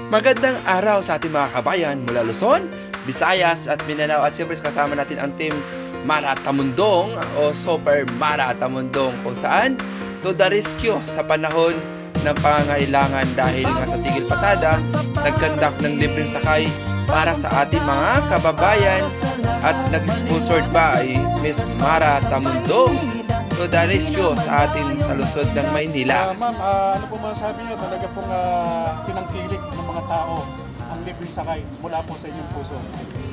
Magandang araw sa ating mga kabayan mula Luzon, Visayas at Mindanao at siyempre kasama natin ang team Mara Tamundong o Super Mara Tamundong kung saan to the rescue sa panahon ng pangangailangan dahil nga sa tigil pasada, nagkandak ng libreng sakay para sa ating mga kababayan at nag-sponsored pa ay Miss Mara Tamundong to the rescue sa atin sa lungsod ng Maynila. Ma'am, ano po masasabi niyo? Talaga pong pinangkilik ng mga tao ang libreng sakay mula po sa inyong puso.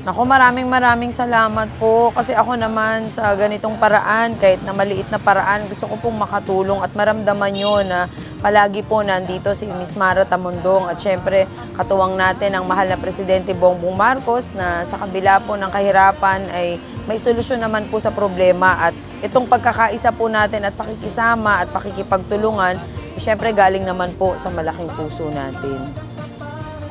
Naku, maraming salamat po kasi ako naman sa ganitong paraan, kahit na maliit na paraan, gusto ko pong makatulong at maramdaman nyo na palagi po nandito si Miss Mara Tamundong at syempre katuwang natin ang mahal na Presidente Bongbong Marcos na sa kabila po ng kahirapan ay may solusyon naman po sa problema at itong pagkakaisa po natin at pakikisama at pakikipagtulungan, syempre galing naman po sa malaking puso natin.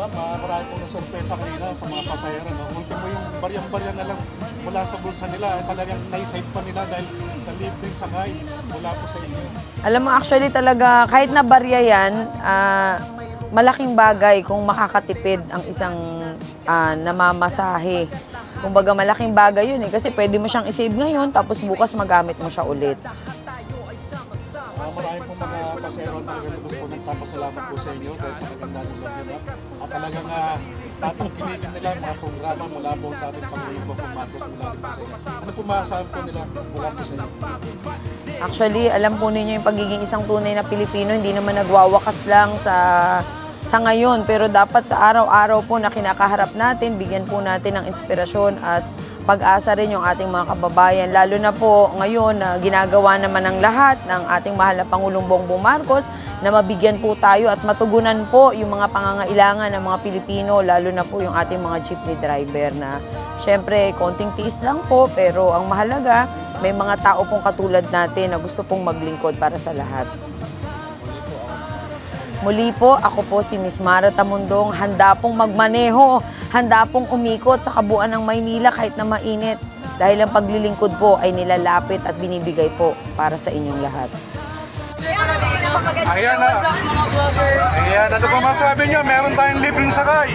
Ma'am, marami pong nasurpresa kanina sa mga pasahero. No? Ultimo yung baryang-barya na lang mula sa bulsa nila. Talagang naisave pa nila dahil sa libreng sakay mula po sa inyo. Alam mo, actually talaga, kahit na barya yan, malaking bagay kung makakatipid ang isang namamasahe. Kumbaga, malaking bagay yun kasi pwede mo siyang isave ngayon tapos bukas magamit mo siya ulit. Marami pong mga pasahero na nagtapos po nagpapasalamat po sa inyo dahil sa kagandang loob nila. At talagang tatangkilikin nila mga programa mula po sa ating Pangulong Bongbong Marcos mula po sa inyo. Ano po masasabi po nila mula po sa inyo? Actually, alam po ninyo yung pagiging isang tunay na Pilipino, hindi naman nagwawakas lang sa ngayon. Pero dapat sa araw-araw po na kinakaharap natin, bigyan po natin ng inspirasyon at pag-asa rin yung ating mga kababayan. Lalo na po ngayon na ginagawa naman ng lahat ng ating mahal na Pangulong Bongbong Marcos na mabigyan po tayo at matugunan po yung mga pangangailangan ng mga Pilipino, lalo na po yung ating mga jeepney driver na syempre konting tiis lang po pero ang mahalaga may mga tao pong katulad natin na gusto pong maglingkod para sa lahat. Muli po, ako po si Miss Mara Tamundong, handa pong magmaneho, handa pong umikot sa kabuuan ng Maynila kahit na mainit dahil ang paglilingkod po ay nilalapit at binibigay po para sa inyong lahat. Ayan na. Ayan, ano po masasabi niyo? Meron tayong libreng sakay.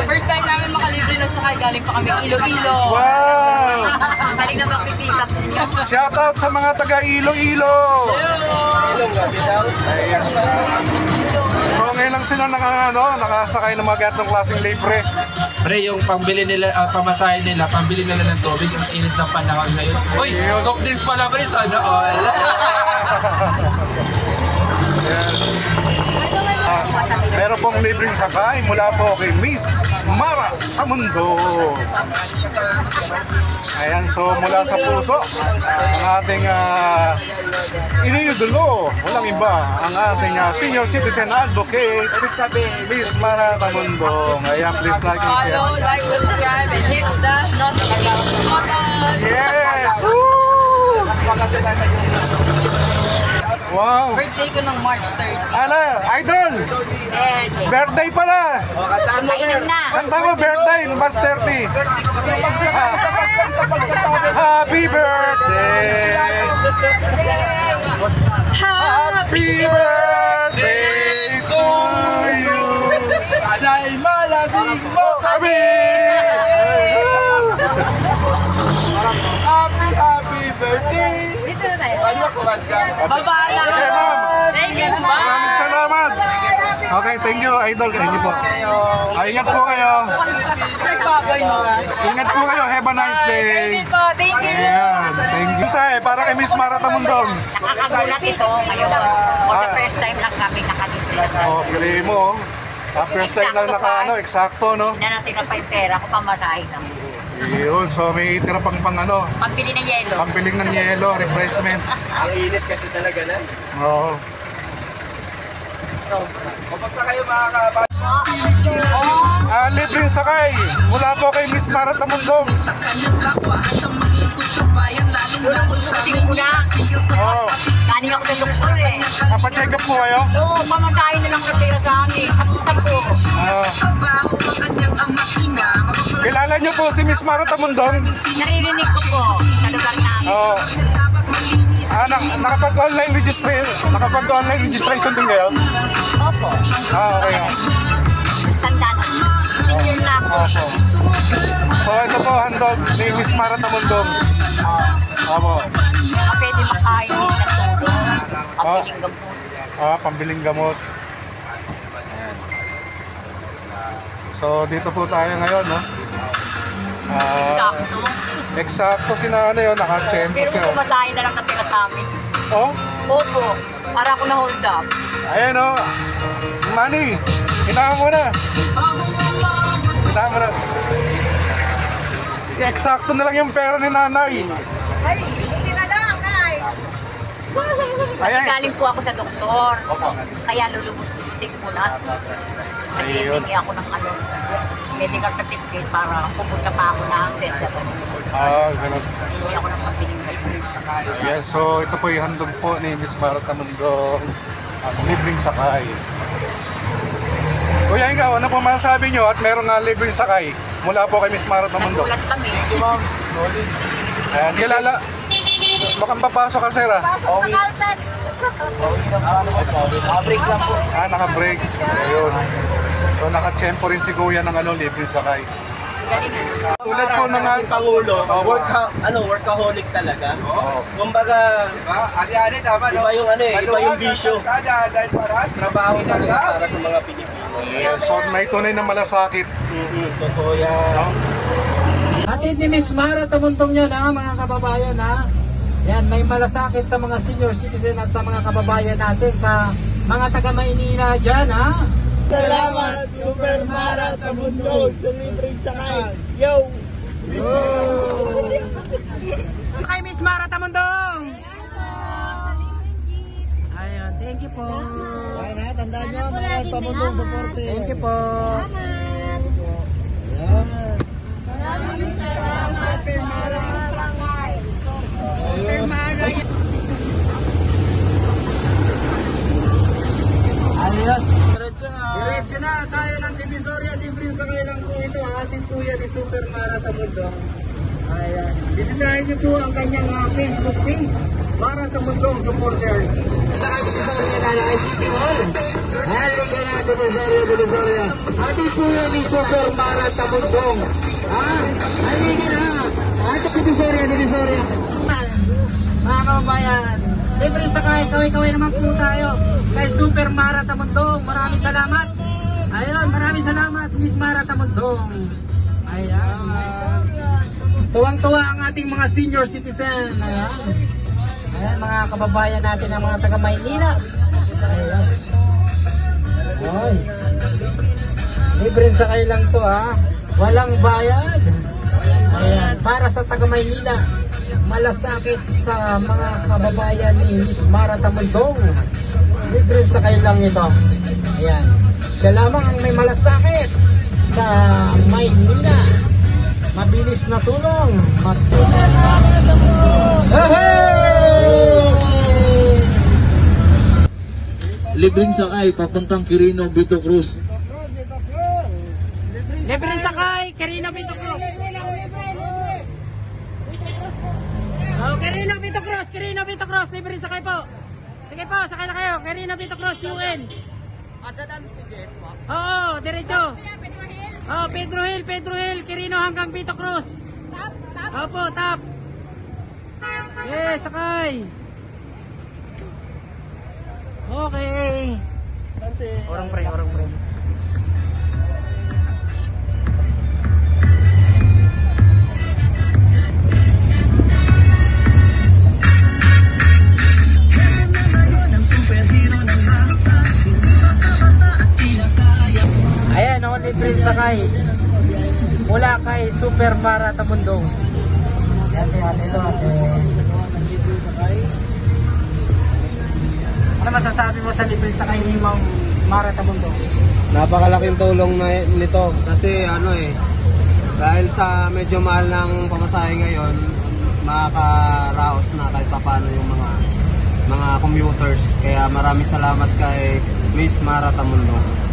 First time namin makalibre ng sakay, galing pa kami Iloilo. Wow! Galing na makikitap ninyo. Shoutout sa mga taga Iloilo! Ayan. So ngayon lang sila nakasakay ng mga ganitong klaseng libre. Pre, yung pambili nila, pamasahe nila, pambili nila ng tubig, ang init ng panahon ngayon. Uy, soft drinks pala pre, sana all. Meron pong libreng sakay mula po kay Miss Mara Tamundong. Ayan, so mula sa puso, ang ating iniidolo, walang iba, ang ating senior citizen advocate, Miss Mara Tamundong. Ayan, please like and share. Follow, like, subscribe, and hit the notification button. Yes! Woo! Wow! Birthday ko ng March 30. Ano, idol! Birthday pala! Kanta mo birthday, March 30. Happy birthday! Happy birthday to you! Sana'y malasing mo kami! Happy birthday! Dito na tayo. Okay, Babala. ma'am. Thank you. Maraming salamat. Okay, thank you, idol. Thank you po. Ingat po kayo. Nagbabay mo nga. Ingat po kayo. Have a nice day. Thank you po. Thank you. Ayan. Thank you. Isa para kay Miss Mara Tamundong. Nakakagulat ito ngayon. For the first time lang kami nakalibre. Oh, galing mo. First time lang eksakto, no? Hindi na natira pa yung pera ko, pamasahe lang. Yun, so may tira pang ano, Pambili ng yelo. pambiling ng yelo, refreshment. Ang init kasi talaga na. Oo. Kamusta kayo mga kapat? Libreng sakay mula po kay Miss Mara Tamundong. Simula. Oo. Galing ako ng lukso eh. Papacheck up po kayo? Oo, pamasahe na lang natira sa amin. At gusto ko. Kilala niyo po si Miss Mara Tamundong? Naririnig ko po sa lugar namin. Oo. Nakapag-online registration din kayo? Opo. Okay. San ito po, handog ni Miss Mara Tamundong. Opo. Pwede makain din ng tulong. Pambiling gamot. Pambiling gamot. Ayan. So, dito po tayo ngayon, no? Sakto. Eksakto si nanay, naka-champo Pero siya. kung kumasahin na lang natira sa amin. Oh? Opo. Para ako na-hold up. Ayan, oh. Manny, hinaan mo na. Hinaan mo na. Eksakto na lang yung pera ni nanay. Ay, hindi na lang, ay. Ayan. Galing po ako sa doktor. Kaya lulubos-lubusin ko na. Kasi Ayun. hindi ako ng medical certificate para pupunta pa ako ng DELTA. Ganun. Hindi ako ng pambiling gamot. Yan, so ito po yung handog po ni Miss Mara Tamundong. Libreng sakay. Kuya, ikaw, ano po masasabi nyo at meron nga libreng sakay mula po kay Miss Mara Tamundong? Nagulat kami. Ayan, kilala. Mukhang papasok ka, sir, Pasok sa Caltex. Break lang po. Naka-break. Ayun. So, naka-tempo rin si Kuya ng libreng sakay. Tulad po ng Pangulo, workaholic talaga. Kumbaga, Ari-ari tama, no? iba yung iba yung bisyo. Dahil para Trabaho talaga para sa mga Pilipino. Ayan, so, may tunay na malasakit. Totoo yan. Atid ni Miss Mara Tamundong yan, mga kababayan, ha. Yan, may malasakit sa mga senior citizen at sa mga kababayan natin, sa mga taga Maynila dyan, ha. Salamat, Super Mara Tamundong sa libreng sakay. Yo! Kay Miss Mara Tamundong! Ayun, thank you po. Ayun, ha, tandaan nyo, Mara Tamundong supporte. Thank you po. Ayun. Diretso na tayo ng Divisoria. Libre sa kailang po ito. Ating kuya ni Super Mara Tamundong. Ayan. Bisitahin niyo po ang kanyang Facebook page. Mara Tamundong Supporters. Sa Divisoria na ng City Hall. Hello ka na sa Divisoria. Ating kuya ni Super Mara Tamundong. Halingin na. Ating Divisoria. Mga kababayan, libre sakay, kaway-kaway naman po tayo kay Super Mara Tamundong. Maraming salamat. Ayun, maraming salamat Miss Mara Tamundong. Ayan. Tuwang-tuwa ang ating mga senior citizen. Ayan. Ayan, mga kababayan natin ang mga taga Maynila. Ayan. Oy. Libre sakay lang to, ha. Walang bayad. Ayan, para sa taga Maynila. Malasakit sa mga kababayan ni Miss Mara Tamundong. Libre sakay lang ito. Ayan. Siya lamang ang may malasakit sa Maynila. Mabilis na tulong. Hey! Libreng sakay papuntang Quirino, Vito Cruz. Libreng sakay, Quirino, Vito Cruz. Oh, Quirino, Vito Cruz, libreng sakay po. Sige po, sakay na kayo. Quirino, Vito Cruz, UN. Oo, diretso. Oh, Pedro Hill, Quirino hanggang Vito Cruz. Opo, tap. Yes, sakay. Okay. Orang pre. Ayan, libre sakay mula kay Super Mara Tamundong. Ate, ito ate. Ano masasabi mo sa libre sakay ni Ma'am Mara Tamundong? Napakalaking tulong nito kasi dahil sa medyo mahal ng pamasahe ngayon, makakaraos na kahit paano yung mga commuters. Kaya maraming salamat kay Miss Mara Tamundong.